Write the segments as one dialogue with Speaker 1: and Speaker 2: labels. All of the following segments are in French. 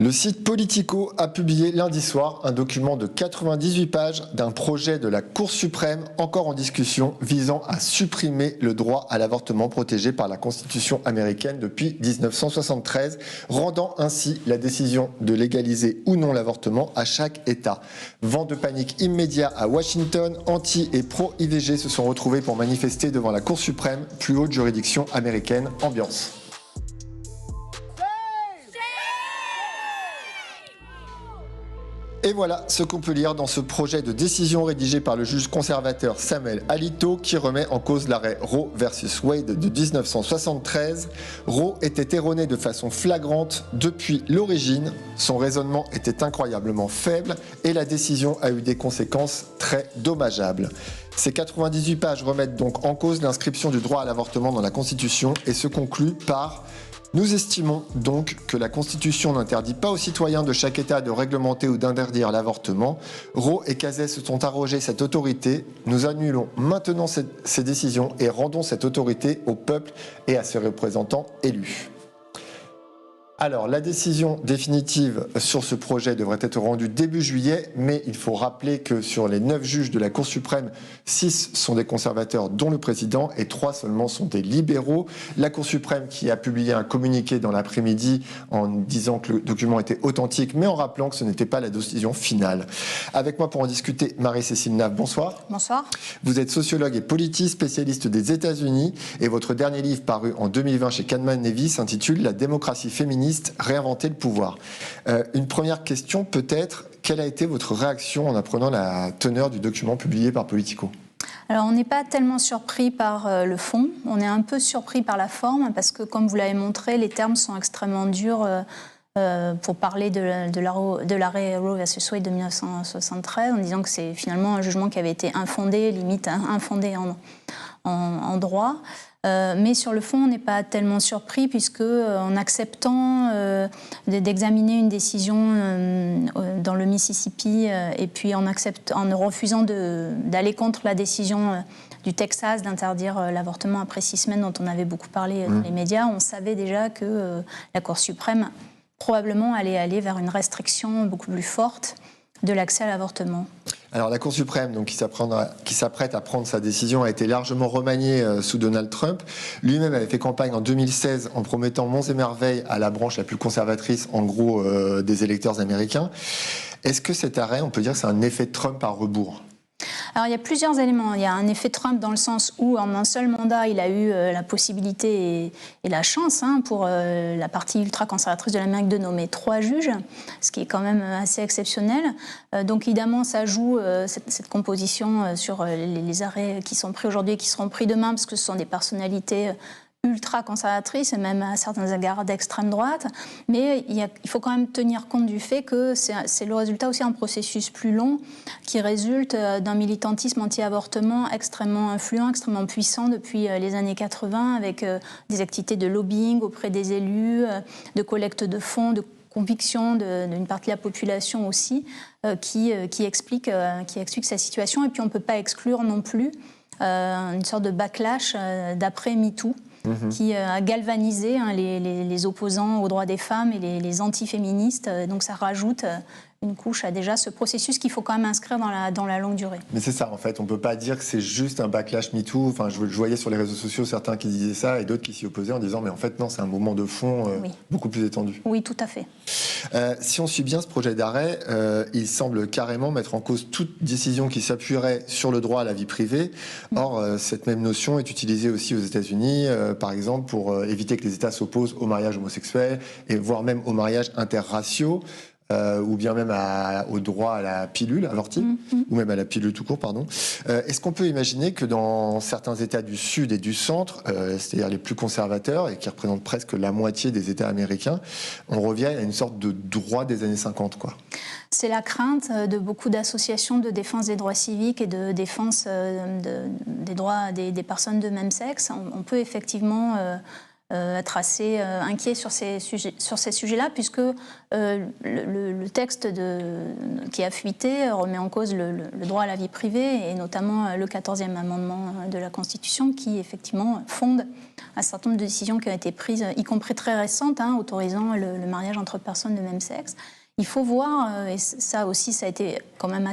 Speaker 1: Le site Politico a publié lundi soir un document de 98 pages d'un projet de la Cour suprême encore en discussion visant à supprimer le droit à l'avortement protégé par la Constitution américaine depuis 1973, rendant ainsi la décision de légaliser ou non l'avortement à chaque État. Vent de panique immédiat à Washington, anti et pro-IVG se sont retrouvés pour manifester devant la Cour suprême, plus haute juridiction américaine. Ambiance. Et voilà ce qu'on peut lire dans ce projet de décision rédigé par le juge conservateur Samuel Alito qui remet en cause l'arrêt Roe versus Wade de 1973. Roe était erroné de façon flagrante depuis l'origine, son raisonnement était incroyablement faible et la décision a eu des conséquences très dommageables. Ces 98 pages remettent donc en cause l'inscription du droit à l'avortement dans la Constitution et se concluent par « Nous estimons donc que la Constitution n'interdit pas aux citoyens de chaque État de réglementer ou d'interdire l'avortement. Roe et Casey se sont arrogés cette autorité. Nous annulons maintenant ces décisions et rendons cette autorité au peuple et à ses représentants élus. » Alors, la décision définitive sur ce projet devrait être rendue début juillet, mais il faut rappeler que sur les 9 juges de la Cour suprême, 6 sont des conservateurs, dont le président, et 3 seulement sont des libéraux. La Cour suprême qui a publié un communiqué dans l'après-midi en disant que le document était authentique, mais en rappelant que ce n'était pas la décision finale. Avec moi pour en discuter, Marie-Cécile Nave, bonsoir.
Speaker 2: Bonsoir.
Speaker 1: Vous êtes sociologue et politiste, spécialiste des États-Unis, et votre dernier livre paru en 2020 chez Kahneman Levy s'intitule « La démocratie féministe. Réinventer le pouvoir ». Une première question peut-être, quelle a été votre réaction en apprenant la teneur du document publié par Politico ?
Speaker 2: Alors on n'est pas tellement surpris par le fond, on est un peu surpris par la forme parce que comme vous l'avez montré, les termes sont extrêmement durs pour parler de l'arrêt Roe versus Wade de 1973 en disant que c'est finalement un jugement qui avait été infondé, limite infondé en droit. Mais sur le fond, on n'est pas tellement surpris puisque en acceptant d'examiner une décision dans le Mississippi et puis en refusant d'aller contre la décision du Texas d'interdire l'avortement après 6 semaines dont on avait beaucoup parlé dans les médias, on savait déjà que la Cour suprême probablement allait aller vers une restriction beaucoup plus forte de l'accès à l'avortement.
Speaker 1: Alors la Cour suprême, donc, qui s'apprête à prendre sa décision, a été largement remaniée sous Donald Trump. Lui-même avait fait campagne en 2016 en promettant monts et merveilles à la branche la plus conservatrice, en gros, des électeurs américains. Est-ce que cet arrêt, on peut dire que c'est un effet de Trump par rebours ?
Speaker 2: Alors il y a plusieurs éléments. Il y a un effet Trump dans le sens où en un seul mandat, il a eu la possibilité et la chance pour la partie ultra-conservatrice de l'Amérique de nommer 3 juges, ce qui est quand même assez exceptionnel. Donc évidemment, ça joue cette composition sur les arrêts qui sont pris aujourd'hui et qui seront pris demain, parce que ce sont des personnalités ultra-conservatrice et même à certains égards d'extrême droite, mais il faut quand même tenir compte du fait que c'est le résultat aussi d'un processus plus long qui résulte d'un militantisme anti-avortement extrêmement influent, extrêmement puissant depuis les années 80 avec des activités de lobbying auprès des élus, de collecte de fonds, de conviction d'une partie de la population aussi qui explique sa situation. Et puis on ne peut pas exclure non plus une sorte de backlash d'après MeToo, qui a galvanisé les opposants aux droits des femmes et les antiféministes. Donc ça rajoute une couche à déjà ce processus qu'il faut quand même inscrire dans la longue durée.
Speaker 1: Mais c'est ça, en fait, on ne peut pas dire que c'est juste un backlash MeToo. Enfin, je voyais sur les réseaux sociaux certains qui disaient ça et d'autres qui s'y opposaient en disant mais en fait non, c'est un mouvement de fond beaucoup plus étendu.
Speaker 2: Oui, tout à fait.
Speaker 1: Si on suit bien ce projet d'arrêt, il semble carrément mettre en cause toute décision qui s'appuierait sur le droit à la vie privée. Or, cette même notion est utilisée aussi aux États-Unis, par exemple, pour éviter que les États s'opposent au mariage homosexuel et voire même au mariage interraciaux. Ou bien même au droit à la pilule abortive, ou même à la pilule tout court, pardon. Est-ce qu'on peut imaginer que dans certains États du Sud et du Centre, c'est-à-dire les plus conservateurs, et qui représentent presque la moitié des États américains, on revient à une sorte de droit des années 50, quoi?
Speaker 2: C'est la crainte de beaucoup d'associations de défense des droits civiques et de défense des droits des personnes de même sexe. On peut effectivement être assez inquiet sur ces sujets-là, puisque le texte qui a fuité remet en cause le droit à la vie privée, et notamment le 14e amendement de la Constitution, qui effectivement fonde un certain nombre de décisions qui ont été prises, y compris très récentes, autorisant le mariage entre personnes de même sexe. Il faut voir, et ça aussi ça a été quand même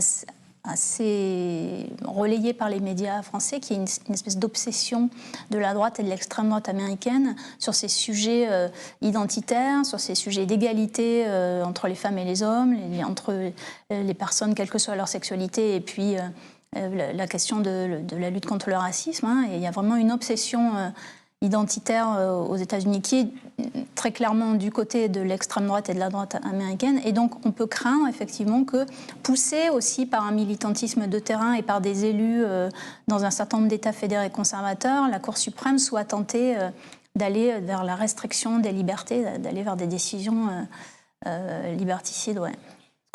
Speaker 2: assez relayé par les médias français, qu'il y a une espèce d'obsession de la droite et de l'extrême droite américaine sur ces sujets identitaires, sur ces sujets d'égalité entre les femmes et les hommes, entre les personnes, quelle que soit leur sexualité, et puis la question de la lutte contre le racisme. Et il y a vraiment une obsession identitaire aux États-Unis qui est très clairement du côté de l'extrême droite et de la droite américaine. Et donc on peut craindre effectivement que, poussé aussi par un militantisme de terrain et par des élus dans un certain nombre d'États fédérés conservateurs, la Cour suprême soit tentée d'aller vers la restriction des libertés, d'aller vers des décisions liberticides. Ouais.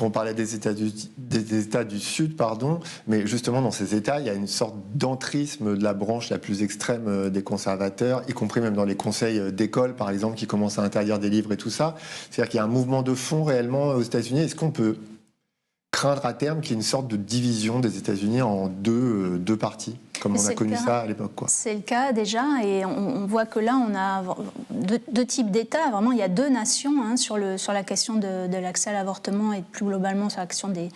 Speaker 1: On parlait des États du Sud, mais justement dans ces États, il y a une sorte d'entrisme de la branche la plus extrême des conservateurs, y compris même dans les conseils d'école, par exemple, qui commencent à interdire des livres et tout ça. C'est-à-dire qu'il y a un mouvement de fond réellement aux États-Unis. Est-ce qu'on peut craindre à terme qu'il y ait une sorte de division des États-Unis en deux parties, comme on a connu ça à l'époque, quoi? C'est
Speaker 2: le cas déjà, et on voit que là, on a deux types d'États. Vraiment, il y a deux nations sur la question de l'accès à l'avortement, et plus globalement sur la question des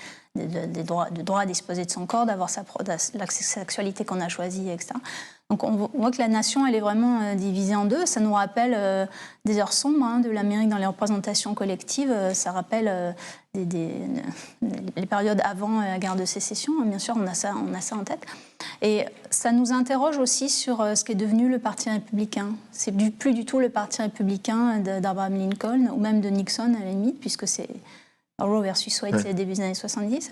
Speaker 2: droits à disposer de son corps, d'avoir la sexualité qu'on a choisie, etc. Donc on voit que la nation, elle est vraiment divisée en deux. Ça nous rappelle des heures sombres de l'Amérique dans les représentations collectives. Ça rappelle les périodes avant la guerre de sécession. Bien sûr, on a ça en tête. Et ça nous interroge aussi sur ce qu'est devenu le Parti républicain. C'est plus du tout le Parti républicain d'Abraham Lincoln, ou même de Nixon à la limite, puisque c'est Roe versus Wade, c'est début des années 70.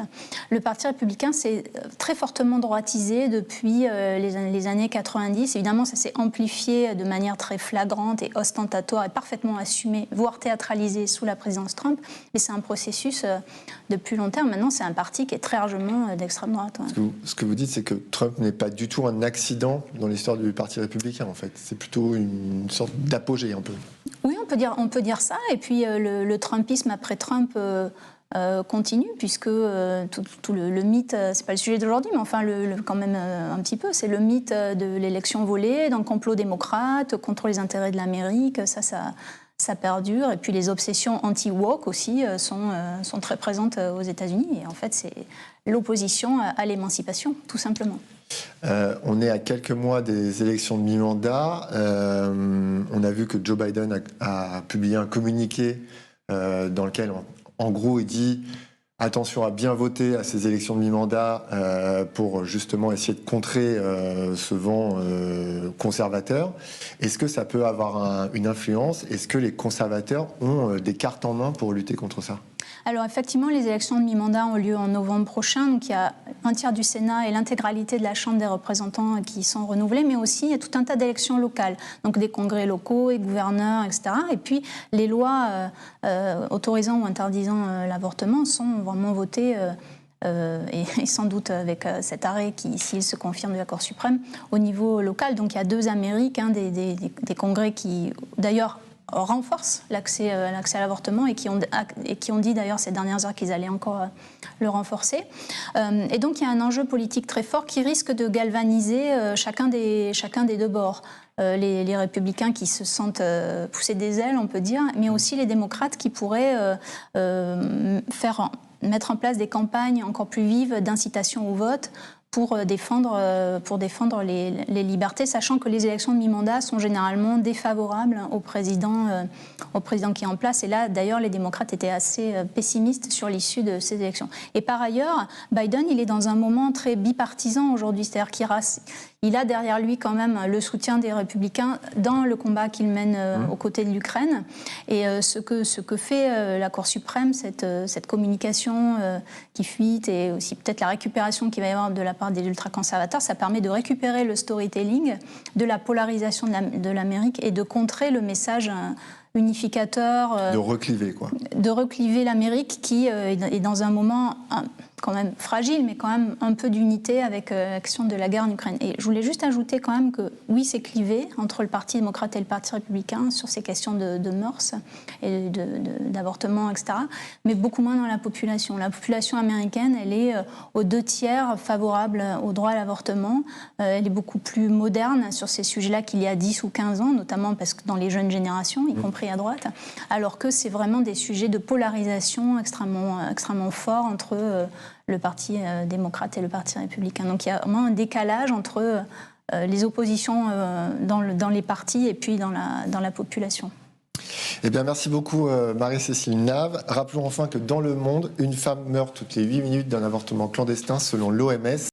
Speaker 2: Le Parti républicain s'est très fortement droitisé depuis les années 90. Évidemment, ça s'est amplifié de manière très flagrante et ostentatoire et parfaitement assumé, voire théâtralisé sous la présidence Trump. Mais c'est un processus de plus long terme. Maintenant, c'est un parti qui est très largement d'extrême droite. Ouais.
Speaker 1: Ce que vous dites, c'est que Trump n'est pas du tout un accident dans l'histoire du Parti républicain, en fait. C'est plutôt une sorte d'apogée, un peu.
Speaker 2: Oui, on peut dire ça. Et puis le Trumpisme après Trump continue, puisque tout le mythe, c'est pas le sujet d'aujourd'hui, mais enfin quand même un petit peu, c'est le mythe de l'élection volée, d'un complot démocrate contre les intérêts de l'Amérique. Ça perdure. Et puis les obsessions anti-woke aussi sont très présentes aux États-Unis. Et en fait, c'est l'opposition à l'émancipation, tout simplement.
Speaker 1: On est à quelques mois des élections de mi-mandat. On a vu que Joe Biden a publié un communiqué dans lequel, en gros, il dit attention à bien voter à ces élections de mi-mandat pour justement essayer de contrer ce vent conservateur. Est-ce que ça peut avoir une influence? Est-ce que les conservateurs ont des cartes en main pour lutter contre ça?
Speaker 2: Alors effectivement, les élections de mi-mandat ont lieu en novembre prochain. Donc il y a un tiers du Sénat et l'intégralité de la Chambre des représentants qui sont renouvelés, mais aussi il y a tout un tas d'élections locales, donc des congrès locaux et gouverneurs, etc. Et puis les lois autorisant ou interdisant l'avortement sont vraiment votées et sans doute avec cet arrêt qui, s'il se confirme de la Cour suprême, au niveau local. Donc il y a deux Amériques, des congrès qui, d'ailleurs, renforcent l'accès à l'avortement et qui ont dit d'ailleurs ces dernières heures qu'ils allaient encore le renforcer. Et donc il y a un enjeu politique très fort qui risque de galvaniser chacun des deux bords. Les républicains qui se sentent pousser des ailes, on peut dire, mais aussi les démocrates qui pourraient mettre en place des campagnes encore plus vives d'incitation au vote pour défendre les libertés, sachant que les élections de mi-mandat sont généralement défavorables au président qui est en place. Et là, d'ailleurs, les démocrates étaient assez pessimistes sur l'issue de ces élections. Et par ailleurs, Biden, il est dans un moment très bipartisan aujourd'hui, c'est-à-dire qu'il a derrière lui quand même le soutien des républicains dans le combat qu'il mène aux côtés de l'Ukraine. Et ce que fait la Cour suprême, cette communication qui fuite, et aussi peut-être la récupération qu'il va y avoir de la part des ultra-conservateurs, ça permet de récupérer le storytelling de la polarisation de l'Amérique et de contrer le message unificateur.
Speaker 1: De recliver, quoi.
Speaker 2: De recliver l'Amérique qui est dans un moment quand même fragile, mais quand même un peu d'unité avec la question de la guerre en Ukraine. Et je voulais juste ajouter quand même que oui, c'est clivé entre le Parti démocrate et le Parti républicain sur ces questions de mœurs et d'avortement, etc., mais beaucoup moins dans la population. La population américaine, elle est aux 2/3 favorable au droit à l'avortement. Elle est beaucoup plus moderne sur ces sujets-là qu'il y a 10 ou 15 ans, notamment parce que dans les jeunes générations, y compris à droite, alors que c'est vraiment des sujets de polarisation extrêmement forts entre le Parti démocrate et le Parti républicain. Donc il y a vraiment un décalage entre les oppositions dans les partis et puis dans la population.
Speaker 1: Eh bien, merci beaucoup Marie-Cécile Nave. Rappelons enfin que dans le monde, une femme meurt toutes les 8 minutes d'un avortement clandestin selon l'OMS.